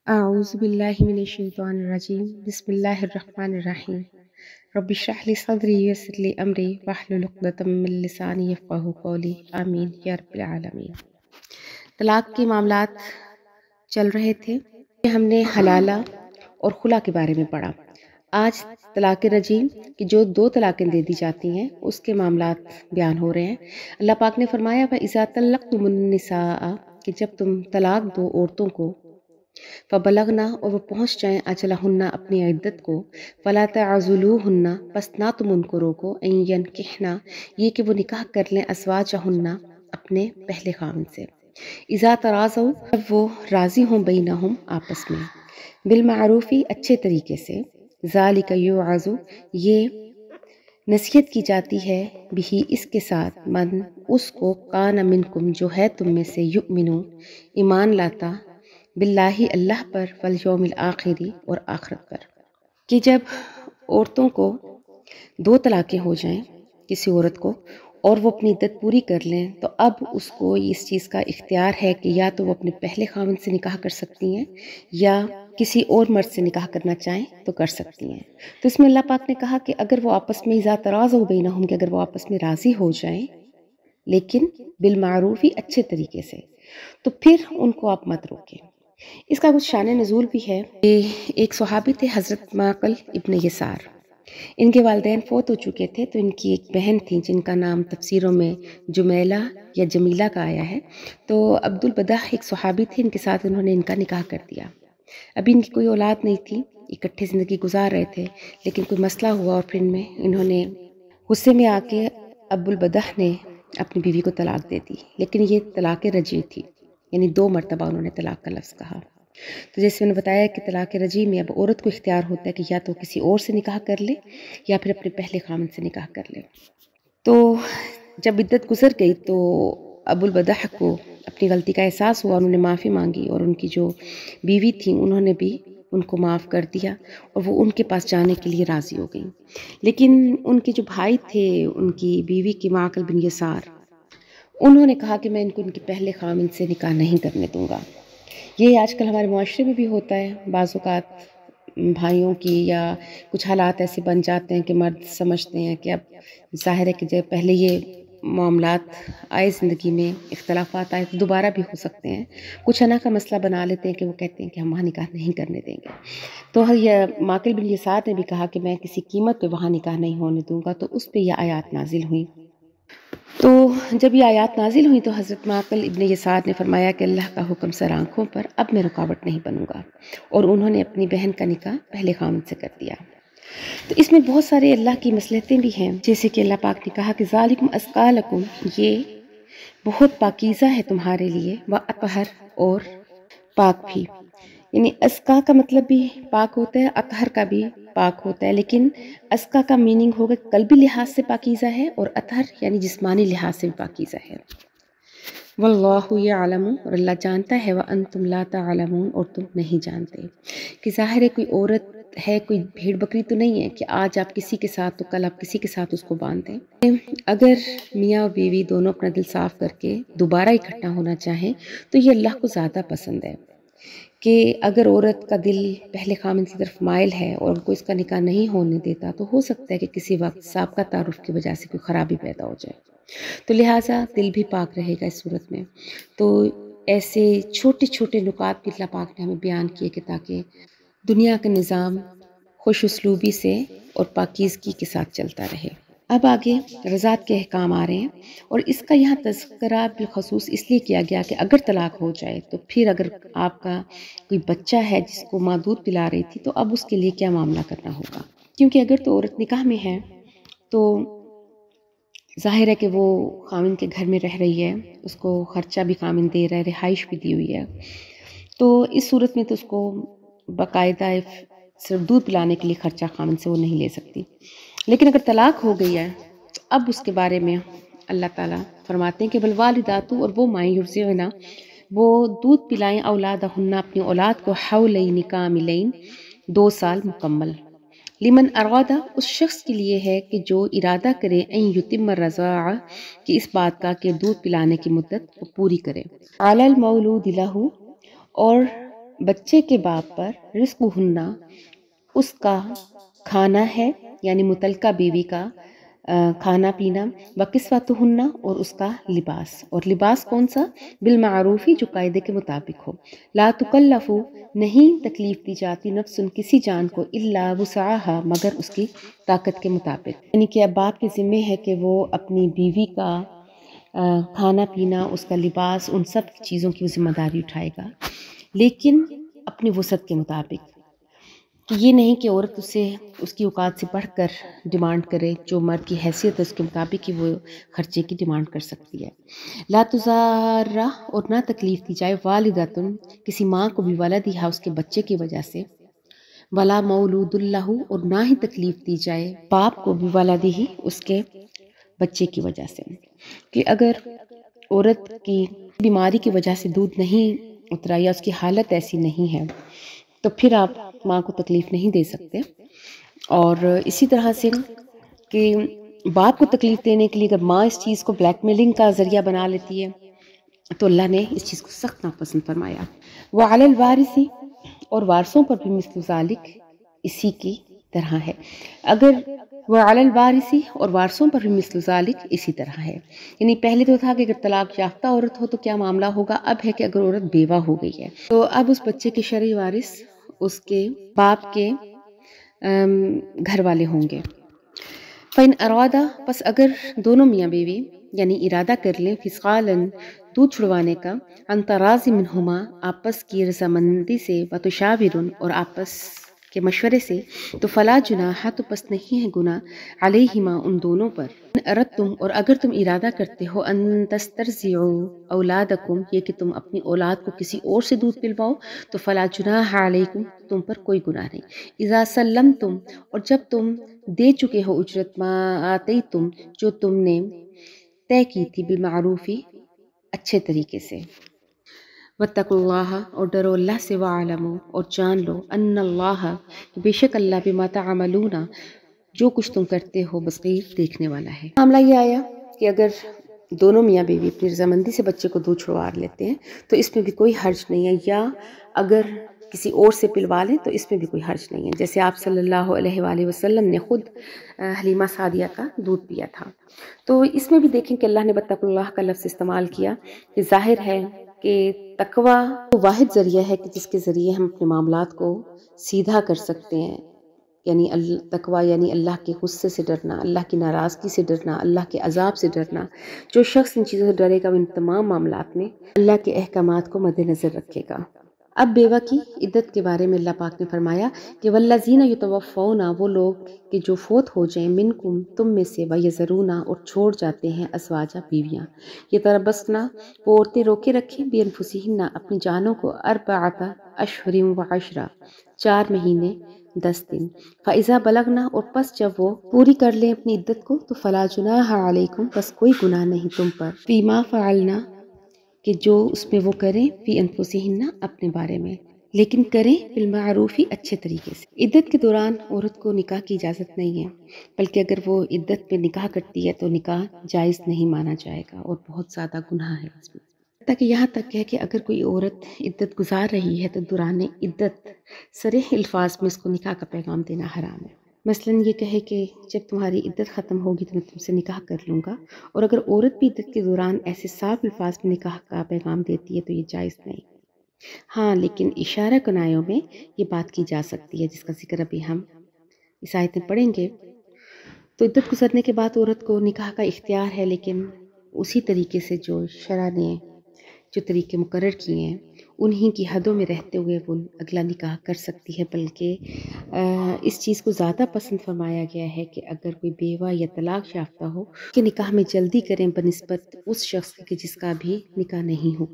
أعوذ بالله من الشيطان الرجيم بسم الله الرحمن الرحيم رب اشرح لي صدري ويسر لي أمري واحلل عقدة من لساني يفقهوا قولي آمین یا رب العالمین۔ طلاق کے معاملات چل رہے تھے، ہم نے حلالہ اور خلا کے بارے میں پڑھا۔ آج طلاق رجیم کی جو 2 طلاقیں دے دی جاتی ہیں اس کے معاملات بیان ہو رہے ہیں۔ اللہ پاک نے فرمایا وَإِذَا طَلَّقْتُمُ النِّسَاءَ کہ جب تم طلاق دو عورتوں کو، فبلغنا اور وہ پہنچ جائیں اجلہن اپنی عدت کو، فلا تعضلوہن پس نہ تم ان کو روکو، ان ینکحنا یہ کہ وہ نکاح کر لیں ازواجہن اپنے پہلے خاوند سے، اذا تراضوا جب وہ راضی ہوں بینہم آپس میں، بالمعروفی اچھے طریقے سے، ذالک یوعظ یہ نصیحت کی جاتی ہے بھی اس کے ساتھ من اس کو کان منکم جو ہے تم میں سے یؤمنو ایمان لاتا باللہ اللہ پر والیوم الآخری اور آخرت پر، کہ جب عورتوں کو 2 طلاقیں ہو جائیں کسی عورت کو اور وہ اپنی عدت پوری کر لیں تو اب اس کو اس چیز کا اختیار ہے کہ یا تو وہ اپنے پہلے خاوند سے نکاح کر سکتی ہیں یا کسی اور مرد سے نکاح کرنا چاہیں تو کر سکتی ہیں۔ تو اس میں اللہ پاک نے کہا کہ اگر وہ آپس میں اذا تراضوا بینہم کہ اگر وہ آپس میں راضی ہو جائیں لیکن بالمعروفی اچھے طریقے سے تو پھر ان کو آپ مت روکیں۔ اس کا کچھ شان نزول بھی ہے کہ ایک صحابی تھے حضرت معقل ابن یسار، ان کے والدین فوت ہو چکے تھے تو ان کی ایک بہن تھی جن کا نام تفسیروں میں جمیلہ یا جمیلہ کا آیا ہے، تو عبد البدح ایک صحابی تھے، ان کے ساتھ انہوں نے ان کا نکاح کر دیا۔ ابھی ان کی کوئی اولاد نہیں تھی، اکٹھے زندگی گزار رہے تھے، لیکن کوئی مسئلہ ہوا اور پھر انہوں نے غصے میں آ کے ابو البدح نے اپنی بیوی کو طلاق دے دی، لیکن یہ طلاق رجعی تھی، یعنی 2 مرتبہ انہوں نے طلاق کا لفظ کہا۔ تو جیسے میں نے بتایا کہ طلاق رجعی میں اب عورت کو اختیار ہوتا ہے کہ یا تو کسی اور سے نکاح کر لے یا پھر اپنے پہلے خاوند سے نکاح کر لے۔ تو جب عدت گزر گئی تو ابو البدح کو اپنی غلطی کا احساس ہوا، انہوں نے معافی مانگی اور ان کی جو بیوی تھیں انہوں نے بھی ان کو معاف کر دیا اور وہ ان کے پاس جانے کے لیے راضی ہو گئیں۔ لیکن ان کے جو بھائی تھے ان کی بیوی کی معقل بن یسار، انہوں نے کہا کہ میں ان کو ان کے پہلے خاوند سے نکاح نہیں کرنے دوں گا۔ یہ آج کل ہمارے معاشرے میں بھی ہوتا ہے، بعض اوقات بھائیوں کی یا کچھ حالات ایسے بن جاتے ہیں کہ مرد سمجھتے ہیں کہ اب ظاہر ہے کہ جب پہلے یہ معاملات آئے زندگی میں، اختلافات آئے تو دوبارہ بھی ہو سکتے ہیں، کچھ انا کا مسئلہ بنا لیتے ہیں کہ وہ کہتے ہیں کہ ہم وہاں نکاح نہیں کرنے دیں گے۔ تو یہ معقل بن یسار نے بھی کہا کہ میں کسی قیمت پہ وہاں نکاح نہیں ہونے دوں گا، تو اس پہ یہ آیات نازل ہوئیں۔ تو جب یہ آیات نازل ہوئی تو حضرت معقل ابن یسار نے فرمایا کہ اللہ کا حکم سر آنکھوں پر، اب میں رکاوٹ نہیں بنوں گا، اور انہوں نے اپنی بہن کا نکاح پہلے خاوند سے کر دیا۔ تو اس میں بہت سارے اللہ کی مصلحتیں بھی ہیں، جیسے کہ اللہ پاک نے کہا کہ ذالکم ازکی لکم یہ بہت پاکیزہ ہے تمہارے لیے، واطہر اور پاک بھی، یعنی ازکا کا مطلب بھی پاک ہوتا ہے، اطہر کا بھی پاک ہوتا ہے، لیکن ازکا کا میننگ ہوگا قلبی لحاظ سے پاکیزہ ہے اور اطہر یعنی جسمانی لحاظ سے بھی پاکیزہ ہے۔ واللہ یعلم اور اللہ جانتا ہے، وانتم لا تعلمون اور تم نہیں جانتے۔ کہ ظاہر ہے کوئی عورت ہے، کوئی بھیڑ بکری تو نہیں ہے کہ آج آپ کسی کے ساتھ تو کل آپ کسی کے ساتھ اس کو باندھ دیں۔ اگر میاں اور بیوی دونوں اپنا دل صاف کر کے دوبارہ اکٹھا ہونا چاہیں تو یہ اللہ کو زیادہ پسند ہے کہ اگر عورت کا دل پہلے خاوند کی طرف مائل ہے اور کوئی اس کا نکاح نہیں ہونے دیتا تو ہو سکتا ہے کہ کسی وقت سابقہ تعارف کی وجہ سے کوئی خرابی پیدا ہو جائے، تو لہٰذا دل بھی پاک رہے گا اس صورت میں۔ تو ایسے چھوٹے چھوٹے نکات بھی اللہ پاک نے ہمیں بیان کیے کہ تاکہ دنیا کا نظام خوش اسلوبی سے اور پاکیزگی کے ساتھ چلتا رہے۔ اب آگے رضاعت کے احکام آ رہے ہیں، اور اس کا یہاں تذکرہ بالخصوص اس لیے کیا گیا کہ اگر طلاق ہو جائے تو پھر اگر آپ کا کوئی بچہ ہے جس کو ماں دودھ پلا رہی تھی تو اب اس کے لیے کیا معاملہ کرنا ہوگا، کیونکہ اگر تو عورت نکاح میں ہے تو ظاہر ہے کہ وہ خاوند کے گھر میں رہ رہی ہے، اس کو خرچہ بھی خاوند دے رہا ہے، رہائش بھی دی ہوئی ہے، تو اس صورت میں تو اس کو باقاعدہ صرف دودھ پلانے کے لیے خرچہ خاوند سے وہ نہیں لے سکتی۔ لیکن اگر طلاق ہو گئی ہے تو اب اس کے بارے میں اللہ تعالیٰ فرماتے ہیں کہ بالوالدات اور وہ مائیں یرضعن وہ دودھ پلائیں اولادہن اپنی اولاد کو حولین کاملین 2 سال مکمل، لمن ارادہ اس شخص کے لیے ہے کہ جو ارادہ کرے ان یتم الرضاعہ کہ اس بات کا کہ دودھ پلانے کی مدت وہ پوری کرے، علی المولود لہ اور بچے کے باپ پر رزق ہننا اس کا کھانا ہے، یعنی متعلقہ بیوی کا کھانا پینا، وقسوت ہننا اور اس کا لباس، اور لباس کون سا؟ بالمعروفی، جو قاعدے کے مطابق ہو، لا تکلف، نہیں تکلیف دی جاتی، نفس کسی جان کو، الا وسعها، مگر اس کی طاقت کے مطابق، یعنی کہ اب باپ کے ذمے ہے کہ وہ اپنی بیوی کا کھانا پینا، اس کا لباس، ان سب چیزوں کی وہ ذمہ داری اٹھائے گا، لیکن اپنی وسعت کے مطابق، کہ یہ نہیں کہ عورت اسے اس کی اوقات سے بڑھ کر ڈیمانڈ کرے، جو مرد کی حیثیت ہے اس کے مطابق ہی وہ خرچے کی ڈیمانڈ کر سکتی ہے۔ لا تزارہ، اور نہ تکلیف دی جائے، والداتن، کسی ماں کو بھی، ولدہا، اس کے بچے کی وجہ سے، ولا مولود لہ، اور نہ ہی تکلیف دی جائے باپ کو بھی، ولدہ، اس کے بچے کی وجہ سے، کہ اگر عورت کی بیماری کی وجہ سے دودھ نہیں اترا یا اس کی حالت ایسی نہیں ہے تو پھر آپ ماں کو تکلیف نہیں دے سکتے۔ اور اسی طرح سے کہ باپ کو تکلیف دینے کے لیے اگر ماں اس چیز کو بلیک میلنگ کا ذریعہ بنا لیتی ہے تو اللہ نے اس چیز کو سخت ناپسند فرمایا۔ وعلی الوارث، اور وارثوں پر بھی مثل ذالک، اسی کی طرح ہے، اگر وعلی الوارث، اور وارثوں پر بھی مثل ذالک، اسی طرح ہے، یعنی پہلے تو تھا کہ اگر طلاق یافتہ عورت ہو تو کیا معاملہ ہوگا، اب ہے کہ اگر عورت بیوہ ہو گئی ہے تو اب اس بچے کے شرعی وارث اس کے باپ کے گھر والے ہوں گے۔ فَإِنْ أَرَادَا، پس اگر دونوں میاں بیوی یعنی ارادہ کر لیں، فِسْقَالًا، دودھ چھڑوانے کا، عَنْ تَرَاضٍ مِنْهُمَا، آپس کی رضامندی سے، وَتَشَاوُرٍ، اور آپس کے مشورے سے، تو فَلَا جُنَاحَ، تو پس نہیں ہے گناہ، عَلَيْهِمَا، ان دونوں پر، إِنْ أَرَدْتُمْ، اور اگر تم ارادہ کرتے ہو، أَن تَسْتَرْضِعُوا أَوْلَادَكُمْ، یہ کہ تم اپنی اولاد کو کسی اور سے دودھ پلواؤ، تو فَلَا جُنَاحَ عَلَيْكُمْ، تم پر کوئی گناہ نہیں، اِذَا سَلَّمْتُمْ، اور جب تم دے چکے ہو اجرت، ما آتیتم، جو تم نے طے کی تھی، بالمعروفی، اچھے طریقے سے، واتقوا اللہ، اور ڈرو اللہ سے، وعلموا، اور جان لو، ان اللہ، کہ بے شک اللہ، بما تعملون، جو کچھ تم کرتے ہو، بصیر، دیکھنے والا ہے۔ معاملہ یہ آیا کہ اگر دونوں میاں بیوی اپنی رضامندی سے بچے کو دودھ چھڑوا لیتے ہیں تو اس میں بھی کوئی حرج نہیں ہے، یا اگر کسی اور سے پلوا لیں تو اس میں بھی کوئی حرج نہیں ہے، جیسے آپ صلی اللہ علیہ وآلہ وسلم نے خود حلیمہ سعدیہ کا دودھ پیا تھا۔ تو اس میں بھی دیکھیں کہ اللہ نے بتقوا اللہ کا لفظ استعمال کیا، کہ ظاہر ہے کہ تقوی واحد ذریعہ ہے کہ جس کے ذریعے ہم اپنے معاملات کو سیدھا کر سکتے ہیں، یعنی تقوی یعنی اللہ کے غصے سے ڈرنا، اللہ کی ناراضگی سے ڈرنا، اللہ کے عذاب سے ڈرنا۔ جو شخص ان چیزوں سے ڈرے گا وہ ان تمام معاملات میں اللہ کے احکامات کو مد نظر رکھے گا۔ اب بیوہ کی عدت کے بارے میں اللہ پاک نے فرمایا کہ والذین یتوفون، وہ لوگ کہ جو فوت ہو جائیں، منکم، تم میں سے، ویذرون، اور چھوڑ جاتے ہیں، ازواجا، بیویاں، یتربصن، وہ عورتیں روکے رکھیں، بانفسہن، اپنی جانوں کو، اربعۃ اشہر وعشرہ، 4 مہینے 10 دن، فاذا بلغنا، اور پس جب وہ پوری کر لیں اپنی عدت کو، تو فلا جناح علیکم، پس کوئی گناہ نہیں تم پر، فیما فعلنا، کہ جو اس میں وہ کریں، فی انفسہن، اپنے بارے میں، لیکن کریں بالمعروفی، اچھے طریقے سے۔ عدت کے دوران عورت کو نکاح کی اجازت نہیں ہے، بلکہ اگر وہ عدت میں نکاح کرتی ہے تو نکاح جائز نہیں مانا جائے گا اور بہت زیادہ گناہ ہے اس میں۔ تاکہ یہاں تک ہے کہ اگر کوئی عورت عدت گزار رہی ہے تو دوران عدت صریح الفاظ میں اس کو نکاح کا پیغام دینا حرام ہے۔ مثلاً یہ کہے کہ جب تمہاری عدت ختم ہوگی تو میں تم سے نکاح کر لوں گا، اور اگر عورت بھی عدت کے دوران ایسے صاف الفاظ میں نکاح کا پیغام دیتی ہے تو یہ جائز نہیں۔ ہاں، لیکن اشارہ کنایوں میں یہ بات کی جا سکتی ہے، جس کا ذکر ابھی ہم اس آیت میں پڑھیں گے۔ تو عدت گزرنے کے بعد عورت کو نکاح کا اختیار ہے، لیکن اسی طریقے سے جو شرع نے جو طریقے مقرر کیے ہیں انہی کی حدوں میں رہتے ہوئے وہ اگلا نکاح کر سکتی ہے، بلکہ اس چیز کو زیادہ پسند فرمایا گیا ہے کہ اگر کوئی بیوہ یا طلاق یافتہ ہو کہ نکاح میں جلدی کریں بنسبت اس شخص کے جس کا بھی نکاح نہیں ہو۔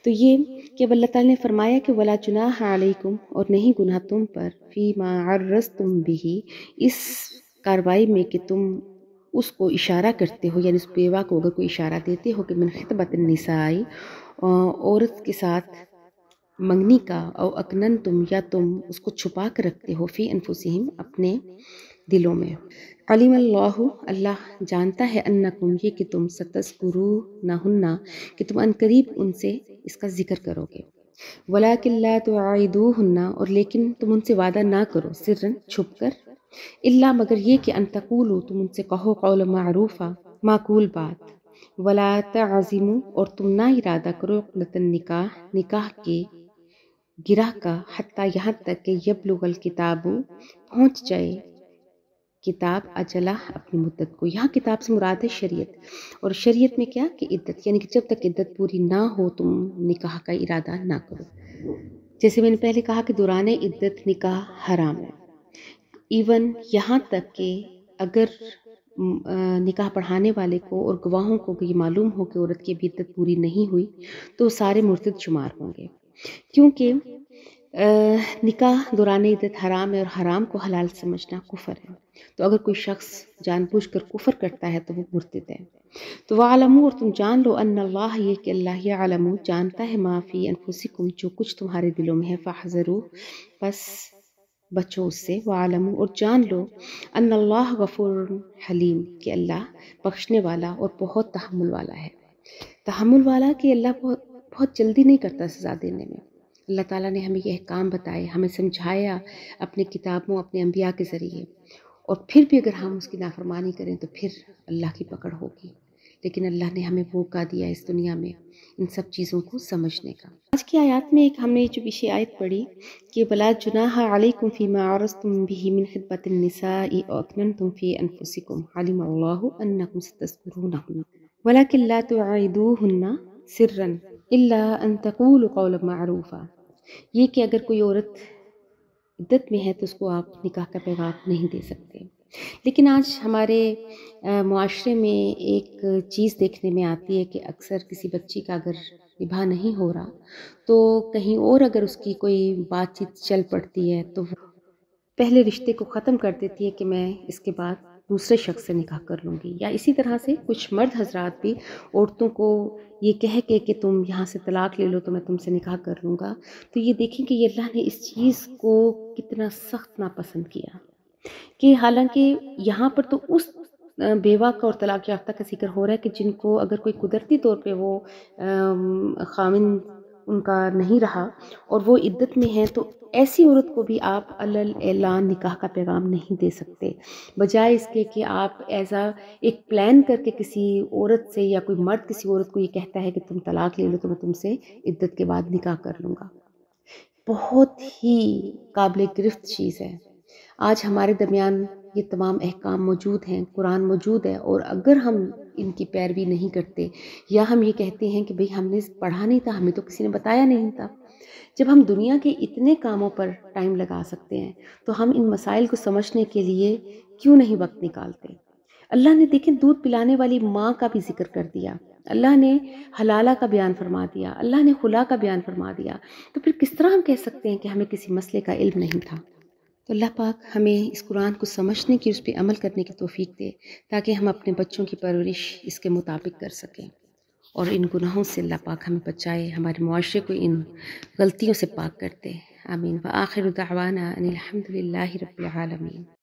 تو یہ کہ اللہ تعالیٰ نے فرمایا کہ ولا جناح علیکم، اور نہیں گناہ تم پر، فیما عرضتم به، اس کاروائی میں کہ تم اس کو اشارہ کرتے ہو، یعنی اس بیوہ کو اگر کوئی اشارہ دیتے ہو کہ من خطبت النساء، عورت کے ساتھ منگنی کا، او اکنن تم، یا تم اس کو چھپا کر رکھتے ہو، فی انفسہم، اپنے دلوں میں، علیم اللہ، اللہ جانتا ہے، انکم، یہ کہ تم ستذکرونہن، کہ تم عنقریب ان سے اس کا ذکر کرو گے۔ وَلَٰكِن لَا تُوعِدُوهُنَّ، اور لیکن تم ان سے وعدہ نہ کرو سرًا چھپ کر، الا مگر یہ کہ ان تقولوا تم ان سے کہو قول معروفا معقول بات، ولا تعزموا اور تم نہ ارادہ کرو عقدۃ النکاح نکاح کے گرہ کا، حتیٰ یہاں تک کہ یبلغ الکتاب پہنچ جائے کتاب اجلہ اپنی مدت کو۔ یہاں کتاب سے مراد ہے شریعت، اور شریعت میں کیا کہ عدت، یعنی کہ جب تک عدت پوری نہ ہو تم نکاح کا ارادہ نہ کرو۔ جیسے میں نے پہلے کہا کہ دوران عدت نکاح حرام ہے، ایون یہاں تک کہ اگر نکاح پڑھانے والے کو اور گواہوں کو یہ معلوم ہو کہ عورت کی ابھی عدت پوری نہیں ہوئی تو سارے مرتد شمار ہوں گے، کیونکہ نکاح دوران عدت حرام ہے، اور حرام کو حلال سمجھنا کفر ہے۔ تو اگر کوئی شخص جان بوجھ کر کفر کرتا ہے تو وہ مرتد ہے۔ تو وَاعْلَمُوا، اور تم جان لو، ان اللہ، یہ کہ اللہ یعلم جانتا ہے، ما فی انفسکم جو کچھ تمہارے دلوں میں ہے، فاحذروا پس بچو اس سے، وَاعْلَمُوا اور جان لو، ان اللہ غفور حلیم کہ اللہ بخشنے والا اور بہت تحمل والا ہے۔ تحمل والا کہ اللہ بہت جلدی نہیں کرتا سزا دینے میں۔ اللہ تعالیٰ نے ہمیں یہ احکام بتائے، ہمیں سمجھایا اپنے کتابوں، اپنے انبیاء کے ذریعے، اور پھر بھی اگر ہم اس کی نافرمانی کریں تو پھر اللہ کی پکڑ ہوگی۔ لیکن اللہ نے ہمیں موقع دیا اس دنیا میں ان سب چیزوں کو سمجھنے کا۔ آج کی آیات میں ایک ہم نے جو پیچھے آیت پڑھی کہ وَلَا جُنَاحَ عَلَيْكُمْ فِي مَا عَرَضْتُم بِهِ مِنْ خِطْبَةِ النِّسَاءِ أَوْ أَكْنَنْتُمْ فِي أَنفُسِكُمْ عَلِمَ اللَّهُ أَنَّكُمْ سَتَذْكُرُونَهُنَّ وَلَكِن لَّا تُوعِدُوهُنَّ سِرًّا إِلَّا أَن تَقُولُوا قَوْلًا مَّعْرُوفًا، یہ کہ اگر کوئی عورت عدت میں ہے تو اس کو آپ نکاح کا پیغام نہیں دے سکتے۔ لیکن آج ہمارے معاشرے میں ایک چیز دیکھنے میں آتی ہے کہ اکثر کسی بچی کا اگر نباہ نہیں ہو رہا تو کہیں اور اگر اس کی کوئی بات چیت چل پڑتی ہے تو وہ پہلے رشتے کو ختم کر دیتی ہے کہ میں اس کے بعد دوسرے شخص سے نکاح کر لوں گی، یا اسی طرح سے کچھ مرد حضرات بھی عورتوں کو یہ کہہ کے کہ تم یہاں سے طلاق لے لو تو میں تم سے نکاح کر لوں گا۔ تو یہ دیکھیں کہ یہ اللہ نے اس چیز کو کتنا سخت ناپسند کیا، کہ حالانکہ یہاں پر تو اس بیوہ کا اور طلاق یافتہ کا ذکر ہو رہا ہے کہ جن کو اگر کوئی قدرتی طور پہ وہ خاوند ان کا نہیں رہا اور وہ عدت میں ہے، تو ایسی عورت کو بھی آپ علل اعلان نکاح کا پیغام نہیں دے سکتے، بجائے اس کے کہ آپ ایزا ایک پلان کر کے کسی عورت سے یا کوئی مرد کسی عورت کو یہ کہتا ہے کہ تم طلاق لے لو تو میں تم سے عدت کے بعد نکاح کر لوں گا۔ بہت ہی قابل گرفت چیز ہے۔ آج ہمارے درمیان یہ تمام احکام موجود ہیں، قرآن موجود ہے، اور اگر ہم ان کی پیروی نہیں کرتے یا ہم یہ کہتے ہیں کہ بھئی ہم نے پڑھا نہیں تھا، ہمیں تو کسی نے بتایا نہیں تھا، جب ہم دنیا کے اتنے کاموں پر ٹائم لگا سکتے ہیں تو ہم ان مسائل کو سمجھنے کے لیے کیوں نہیں وقت نکالتے؟ اللہ نے دیکھیں دودھ پلانے والی ماں کا بھی ذکر کر دیا، اللہ نے حلالہ کا بیان فرما دیا، اللہ نے خلا کا بیان فرما دیا، تو پھر کس طرح ہم کہہ سکتے ہیں کہ ہمیں کسی مسئلے کا علم نہیں تھا؟ تو اللہ پاک ہمیں اس قرآن کو سمجھنے کی، اس پہ عمل کرنے کی توفیق دے تاکہ ہم اپنے بچوں کی پرورش اس کے مطابق کر سکیں، اور ان گناہوں سے اللہ پاک ہمیں بچائے، ہمارے معاشرے کو ان غلطیوں سے پاک کرتے۔ آمین۔ وآخر دعوانا ان الحمد للہ رب العالمین۔